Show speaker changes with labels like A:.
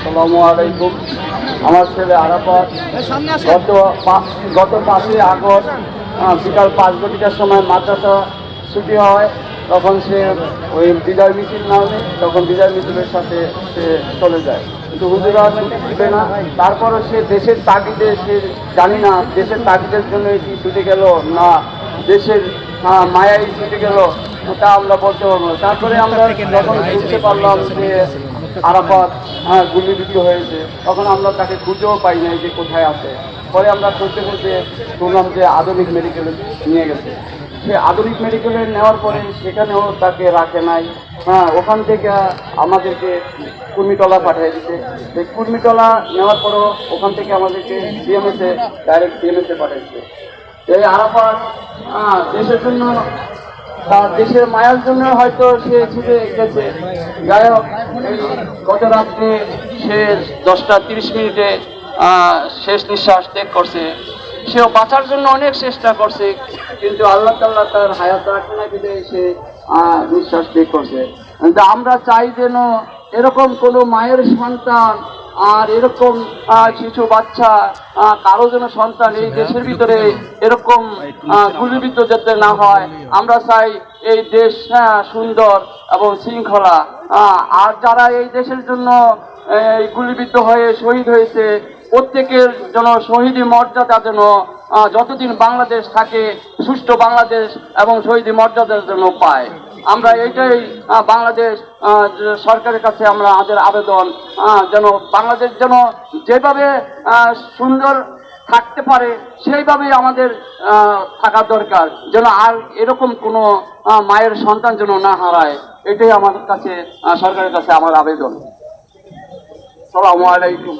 A: আসসালামু আলাইকুম। আমার ছেলে আরাফাত গত 5ই আগস্ট বিকাল 5 ঘটিকার সময় মাদ্রাসা ছুটি হয়, তখন সে ওই বিদায় মিছিল নামে, তখন বিদায় মিছিলের সাথে সে চলে যায়। কিন্তু হুজুরা ছুটি দিবে না, তারপরও সে দেশের তাগিদে, সে জানি না দেশের তাগিদের জন্য এটি ছুটে গেল না দেশের মায়াই ছুটে গেল, তা আমরা বলতে পারবো না। তারপরে আমরা যখন বুঝতে পারলাম যে আরাফাত গুলিবিদ্ধ হয়েছে, তখন আমরা তাকে খুঁজেও পাই নাই যে কোথায় আছে। পরে আমরা খুঁজতে খুঁজতে শুনলাম যে আধুনিক মেডিকেলে নিয়ে গেছে। সে আধুনিক মেডিকেলে নেওয়ার পরে সেখানেও তাকে রাখে নাই। ওখান থেকে আমাদেরকে কুর্মিটলা পাঠিয়ে দিতে। সেই কুর্মিটলা নেওয়ার পরও ওখান থেকে আমাদেরকে সিএমএসে, ডাইরেক্ট সিএমএসে পাঠিয়েছে। এই আরাফাত দেশের জন্য, তার দেশের মায়ার জন্য হয়তো সে ছুটে গেছে। যাই হোক, গত রাত্রে সে 10টা 30 মিনিটে শেষ নিঃশ্বাস ত্যাগ করছে। সেও বাঁচার জন্য অনেক চেষ্টা করছে, কিন্তু আল্লাহ তাআলা তার হায়াত রাখে না বিধায় সে নিঃশ্বাস ত্যাগ করছে। কিন্তু আমরা চাই যেন এরকম কোনো মায়ের সন্তান আর এরকম শিশু বাচ্চা কারো যেন সন্তান এই দেশের ভিতরে এরকম গুলিবিদ্ধ যাতে না হয়। আমরা চাই এই দেশ সুন্দর এবং শৃঙ্খলা। আর যারা এই দেশের জন্য এই গুলিবিদ্ধ হয়ে শহীদ হয়েছে, প্রত্যেকের যেন শহীদি মর্যাদা যেন যতদিন বাংলাদেশ থাকে সুষ্ঠু বাংলাদেশ এবং শহীদি মর্যাদার জন্য পায়। আমরা এইটাই বাংলাদেশ সরকারের কাছে আমরা আমাদের আবেদন, যেন বাংলাদেশ যেন যেভাবে সুন্দর থাকতে পারে সেইভাবেই আমাদের থাকা দরকার, যেন আর এরকম কোনো মায়ের সন্তান যেন না হারায়। এটাই আমাদের কাছে সরকারের কাছে আমার আবেদন। আসসালামু আলাইকুম।